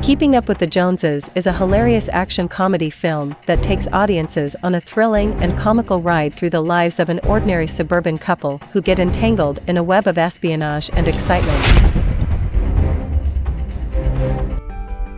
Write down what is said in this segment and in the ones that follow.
Keeping Up with the Joneses is a hilarious action comedy film that takes audiences on a thrilling and comical ride through the lives of an ordinary suburban couple who get entangled in a web of espionage and excitement.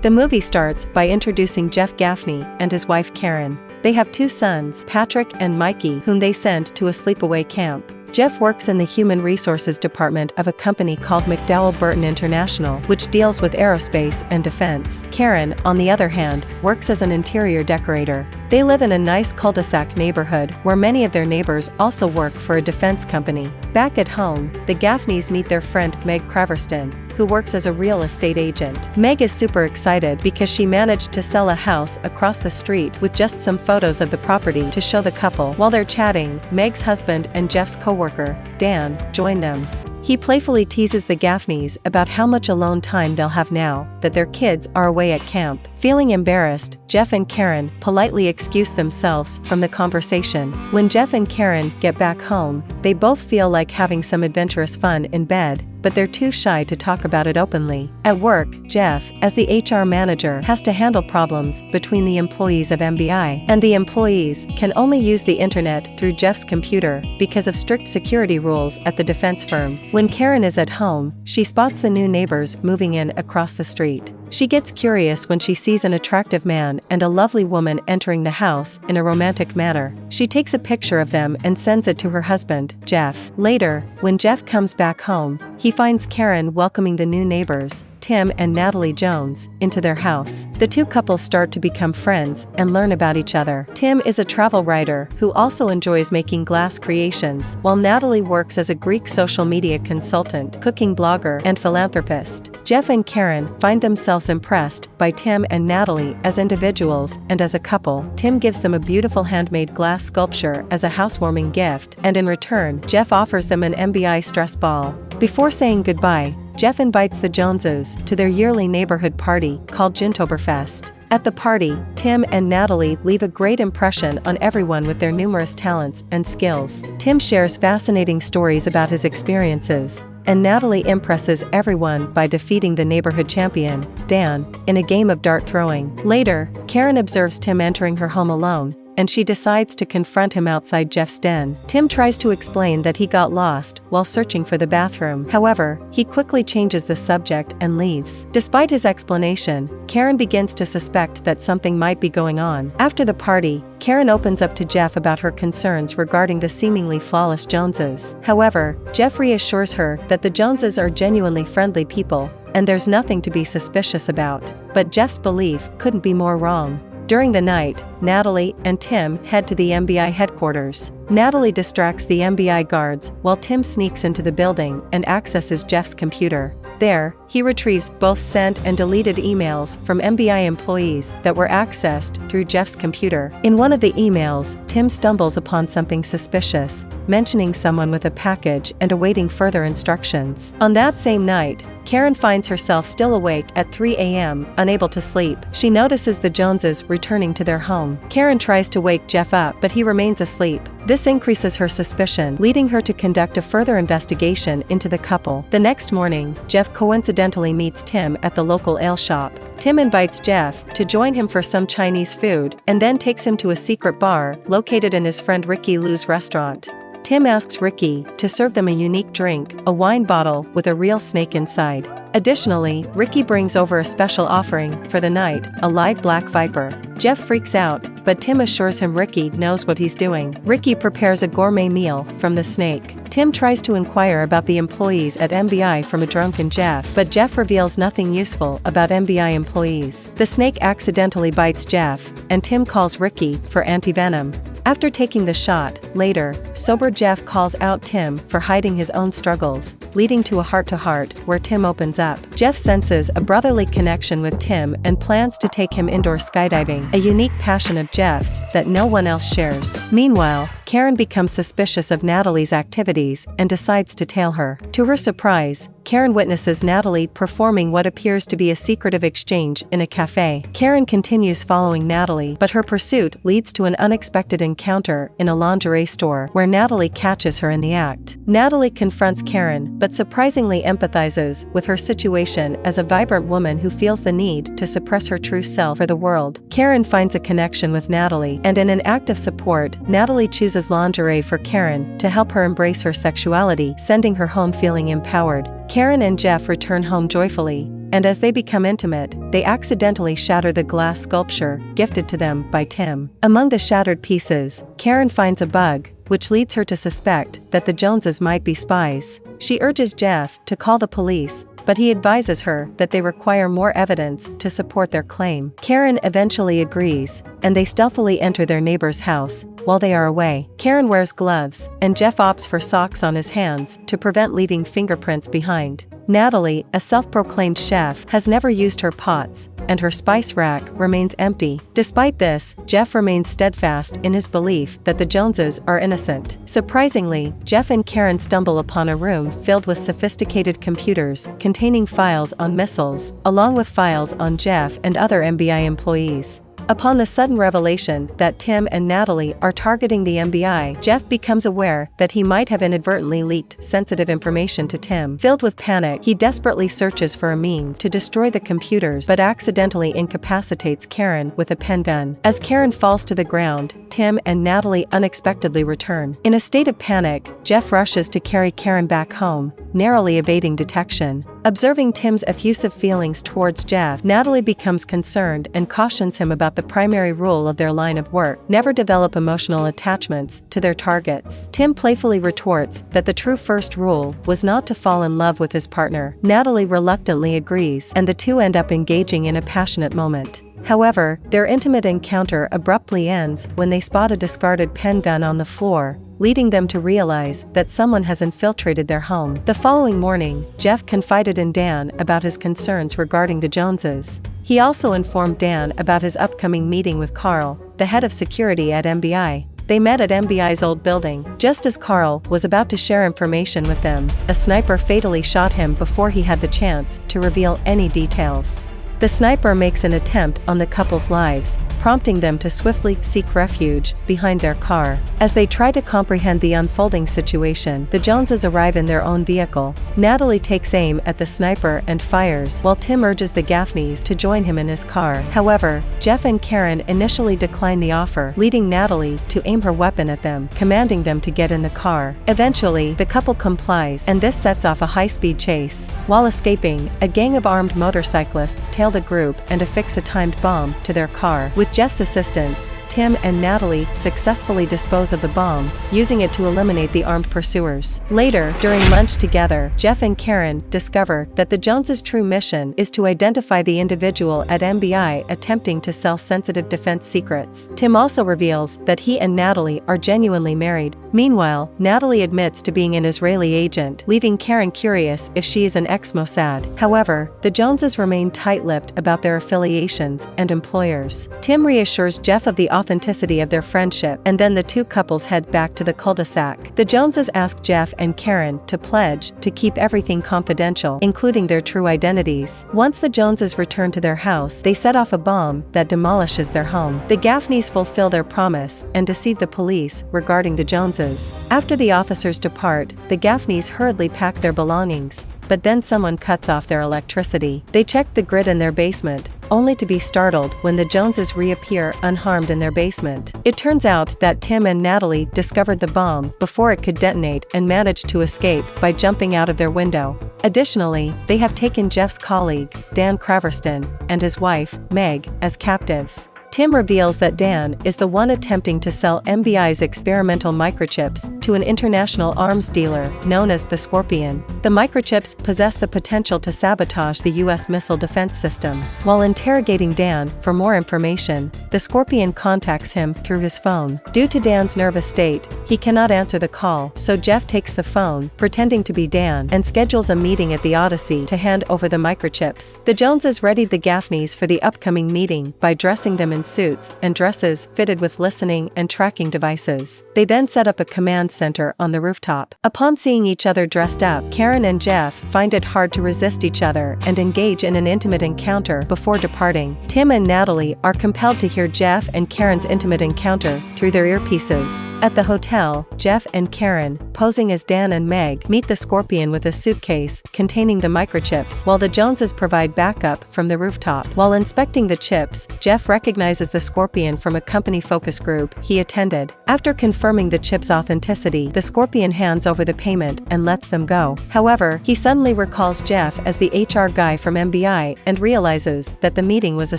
The movie starts by introducing Jeff Gaffney and his wife Karen. They have 2 sons, Patrick and Mikey, whom they send to a sleepaway camp. Jeff works in the human resources department of a company called McDowell Burton International, which deals with aerospace and defense. Karen, on the other hand, works as an interior decorator. They live in a nice cul-de-sac neighborhood where many of their neighbors also work for a defense company. Back at home, the Gaffneys meet their friend Meg Craverston, who works as a real estate agent. Meg is super excited because she managed to sell a house across the street with just some photos of the property to show the couple. While they're chatting, Meg's husband and Jeff's co-worker, Dan, join them. He playfully teases the Gaffneys about how much alone time they'll have now that their kids are away at camp. Feeling embarrassed, Jeff and Karen politely excuse themselves from the conversation. When Jeff and Karen get back home, they both feel like having some adventurous fun in bed, but they're too shy to talk about it openly. At work, Jeff, as the HR manager, has to handle problems between the employees of MBI, and the employees can only use the internet through Jeff's computer because of strict security rules at the defense firm. When Karen is at home, she spots the new neighbors moving in across the street. She gets curious when she sees an attractive man and a lovely woman entering the house in a romantic manner. She takes a picture of them and sends it to her husband, Jeff. Later, when Jeff comes back home, he finds Karen welcoming the new neighbors, Tim and Natalie Jones, into their house. The 2 couples start to become friends and learn about each other. Tim is a travel writer who also enjoys making glass creations, while Natalie works as a Greek social media consultant, cooking blogger, and philanthropist. Jeff and Karen find themselves impressed by Tim and Natalie as individuals and as a couple. Tim gives them a beautiful handmade glass sculpture as a housewarming gift, and in return, Jeff offers them an MBI stress ball. Before saying goodbye, Jeff invites the Joneses to their yearly neighborhood party called Gintoberfest. At the party, Tim and Natalie leave a great impression on everyone with their numerous talents and skills. Tim shares fascinating stories about his experiences, and Natalie impresses everyone by defeating the neighborhood champion, Dan, in a game of dart throwing. Later, Karen observes Tim entering her home alone, and she decides to confront him outside Jeff's den. Tim tries to explain that he got lost while searching for the bathroom. However, he quickly changes the subject and leaves. Despite his explanation, Karen begins to suspect that something might be going on. After the party, Karen opens up to Jeff about her concerns regarding the seemingly flawless Joneses. However, Jeff reassures her that the Joneses are genuinely friendly people, and there's nothing to be suspicious about. But Jeff's belief couldn't be more wrong. During the night, Natalie and Tim head to the MBI headquarters. Natalie distracts the MBI guards while Tim sneaks into the building and accesses Jeff's computer. There, he retrieves both sent and deleted emails from MBI employees that were accessed through Jeff's computer. In one of the emails, Tim stumbles upon something suspicious, mentioning someone with a package and awaiting further instructions. On that same night, Karen finds herself still awake at 3 a.m., unable to sleep. She notices the Joneses returning to their home. Karen tries to wake Jeff up, but he remains asleep. This increases her suspicion, leading her to conduct a further investigation into the couple. The next morning, Jeff coincidentally meets Tim at the local ale shop. Tim invites Jeff to join him for some Chinese food, and then takes him to a secret bar located in his friend Ricky Lou's restaurant. Tim asks Ricky to serve them a unique drink, a wine bottle with a real snake inside. Additionally, Ricky brings over a special offering for the night, a live black viper. Jeff freaks out, but Tim assures him Ricky knows what he's doing. Ricky prepares a gourmet meal from the snake. Tim tries to inquire about the employees at MBI from a drunken Jeff, but Jeff reveals nothing useful about MBI employees. The snake accidentally bites Jeff, and Tim calls Ricky for antivenom. After taking the shot, later, sober Jeff calls out Tim for hiding his own struggles, leading to a heart-to-heart where Tim opens up. Jeff senses a brotherly connection with Tim and plans to take him indoor skydiving, a unique passion of Jeff's that no one else shares. Meanwhile, Karen becomes suspicious of Natalie's activities and decides to tail her. To her surprise, Karen witnesses Natalie performing what appears to be a secretive exchange in a cafe. Karen continues following Natalie, but her pursuit leads to an unexpected encounter in a lingerie store where Natalie catches her in the act. Natalie confronts Karen, but surprisingly empathizes with her situation as a vibrant woman who feels the need to suppress her true self for the world. Karen finds a connection with Natalie, and in an act of support, Natalie chooses lingerie for Karen to help her embrace her sexuality, sending her home feeling empowered. Karen and Jeff return home joyfully, and as they become intimate, they accidentally shatter the glass sculpture gifted to them by Tim. Among the shattered pieces, Karen finds a bug, which leads her to suspect that the Joneses might be spies. She urges Jeff to call the police, but he advises her that they require more evidence to support their claim. Karen eventually agrees, and they stealthily enter their neighbor's house. While they are away, Karen wears gloves, and Jeff opts for socks on his hands to prevent leaving fingerprints behind. Natalie, a self-proclaimed chef, has never used her pots, and her spice rack remains empty. Despite this, Jeff remains steadfast in his belief that the Joneses are innocent. Surprisingly, Jeff and Karen stumble upon a room filled with sophisticated computers containing files on missiles, along with files on Jeff and other FBI employees. Upon the sudden revelation that Tim and Natalie are targeting the FBI, Jeff becomes aware that he might have inadvertently leaked sensitive information to Tim. Filled with panic, he desperately searches for a means to destroy the computers but accidentally incapacitates Karen with a pen gun. As Karen falls to the ground, Tim and Natalie unexpectedly return. In a state of panic, Jeff rushes to carry Karen back home, narrowly evading detection. Observing Tim's effusive feelings towards Jeff, Natalie becomes concerned and cautions him about the primary rule of their line of work: never develop emotional attachments to their targets. Tim playfully retorts that the true first rule was not to fall in love with his partner. Natalie reluctantly agrees, and the two end up engaging in a passionate moment. However, their intimate encounter abruptly ends when they spot a discarded pen gun on the floor, leading them to realize that someone has infiltrated their home. The following morning, Jeff confided in Dan about his concerns regarding the Joneses. He also informed Dan about his upcoming meeting with Carl, the head of security at FBI. They met at MBI's old building. Just as Carl was about to share information with them, a sniper fatally shot him before he had the chance to reveal any details. The sniper makes an attempt on the couple's lives, prompting them to swiftly seek refuge behind their car. As they try to comprehend the unfolding situation, the Joneses arrive in their own vehicle. Natalie takes aim at the sniper and fires, while Tim urges the Gaffneys to join him in his car. However, Jeff and Karen initially decline the offer, leading Natalie to aim her weapon at them, commanding them to get in the car. Eventually, the couple complies, and this sets off a high-speed chase. While escaping, a gang of armed motorcyclists tail the group and affix a timed bomb to their car. With Jeff's assistance, Tim and Natalie successfully dispose of the bomb, using it to eliminate the armed pursuers. Later, during lunch together, Jeff and Karen discover that the Joneses' true mission is to identify the individual at MBI attempting to sell sensitive defense secrets. Tim also reveals that he and Natalie are genuinely married. Meanwhile, Natalie admits to being an Israeli agent, leaving Karen curious if she is an ex-Mossad. However, the Joneses remain tight-lipped about their affiliations and employers. Tim reassures Jeff of the authenticity of their friendship, and then the two couples head back to the cul-de-sac. The Joneses ask Jeff and Karen to pledge to keep everything confidential, including their true identities. Once the Joneses return to their house, they set off a bomb that demolishes their home. The Gaffneys fulfill their promise and deceive the police regarding the Joneses. After the officers depart, the Gaffneys hurriedly pack their belongings, but then someone cuts off their electricity. They check the grid in their basement, only to be startled when the Joneses reappear unharmed in their basement. It turns out that Tim and Natalie discovered the bomb before it could detonate and managed to escape by jumping out of their window. Additionally, they have taken Jeff's colleague, Dan Craverston, and his wife, Meg, as captives. Tim reveals that Dan is the one attempting to sell MBI's experimental microchips to an international arms dealer known as the Scorpion. The microchips possess the potential to sabotage the U.S. missile defense system. While interrogating Dan for more information, the Scorpion contacts him through his phone. Due to Dan's nervous state, he cannot answer the call, so Jeff takes the phone, pretending to be Dan, and schedules a meeting at the Odyssey to hand over the microchips. The Joneses readied the Gaffneys for the upcoming meeting by dressing them in in suits and dresses fitted with listening and tracking devices. They then set up a command center on the rooftop. Upon seeing each other dressed up, Karen and Jeff find it hard to resist each other and engage in an intimate encounter before departing. Tim and Natalie are compelled to hear Jeff and Karen's intimate encounter through their earpieces. At the hotel, Jeff and Karen, posing as Dan and Meg, meet the Scorpion with a suitcase containing the microchips, while the Joneses provide backup from the rooftop. While inspecting the chips, Jeff recognizes the Scorpion from a company focus group he attended. After confirming the chips' authenticity, the Scorpion hands over the payment and lets them go. However, he suddenly recalls Jeff as the HR guy from MBI and realizes that the meeting was a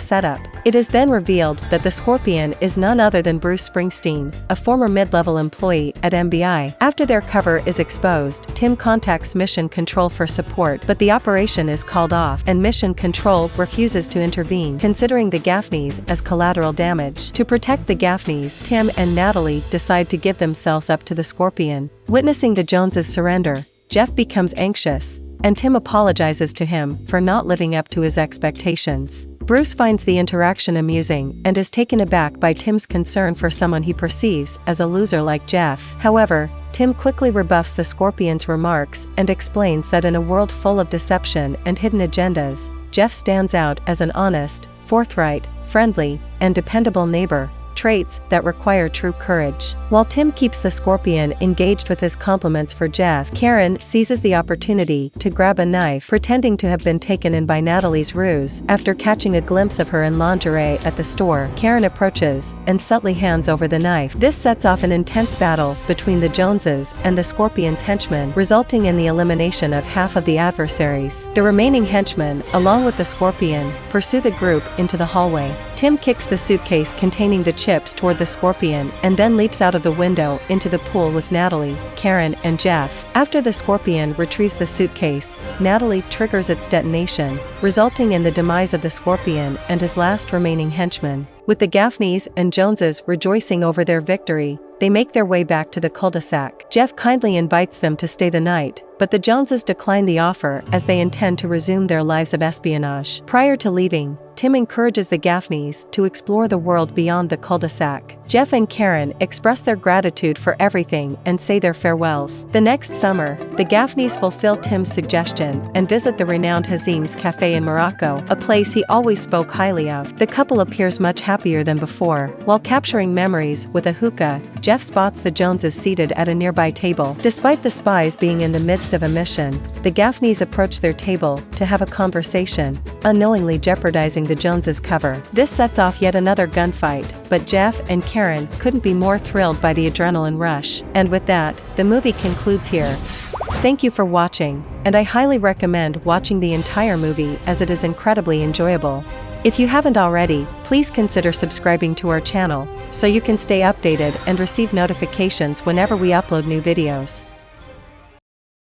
setup. It is then revealed that the Scorpion is none other than Bruce Springsteen, a former mid-level employee at MBI. After their cover is exposed, Tim contacts Mission Control for support, but the operation is called off, and Mission Control refuses to intervene, considering the Gaffneys as collateral damage. To protect the Gaffneys, Tim and Natalie decide to give themselves up to the Scorpion. Witnessing the Joneses surrender, Jeff becomes anxious, and Tim apologizes to him for not living up to his expectations. Bruce finds the interaction amusing and is taken aback by Tim's concern for someone he perceives as a loser like Jeff. However, Tim quickly rebuffs the Scorpion's remarks and explains that in a world full of deception and hidden agendas, Jeff stands out as an honest, forthright, friendly, and dependable neighbor, traits that require true courage. While Tim keeps the Scorpion engaged with his compliments for Jeff, Karen seizes the opportunity to grab a knife, pretending to have been taken in by Natalie's ruse. After catching a glimpse of her in lingerie at the store, Karen approaches and subtly hands over the knife. This sets off an intense battle between the Joneses and the Scorpion's henchmen, resulting in the elimination of half of the adversaries. The remaining henchmen, along with the Scorpion, pursue the group into the hallway. Tim kicks the suitcase containing the chips toward the Scorpion and then leaps out of the window into the pool with Natalie, Karen, and Jeff. After the Scorpion retrieves the suitcase, Natalie triggers its detonation, resulting in the demise of the Scorpion and his last remaining henchman. With the Gaffneys and Joneses rejoicing over their victory, they make their way back to the cul-de-sac. Jeff kindly invites them to stay the night, but the Joneses decline the offer as they intend to resume their lives of espionage. Prior to leaving, Tim encourages the Gaffneys to explore the world beyond the cul-de-sac. Jeff and Karen express their gratitude for everything and say their farewells. The next summer, the Gaffneys fulfill Tim's suggestion and visit the renowned Hazim's Cafe in Morocco, a place he always spoke highly of. The couple appears much happier than before. While capturing memories with a hookah, Jeff spots the Joneses seated at a nearby table. Despite the spies being in the midst of a mission, the Gaffneys approach their table to have a conversation, unknowingly jeopardizing the Joneses' cover. This sets off yet another gunfight, but Jeff and Karen couldn't be more thrilled by the adrenaline rush. And with that, the movie concludes here. Thank you for watching, and I highly recommend watching the entire movie as it is incredibly enjoyable. If you haven't already, please consider subscribing to our channel so you can stay updated and receive notifications whenever we upload new videos.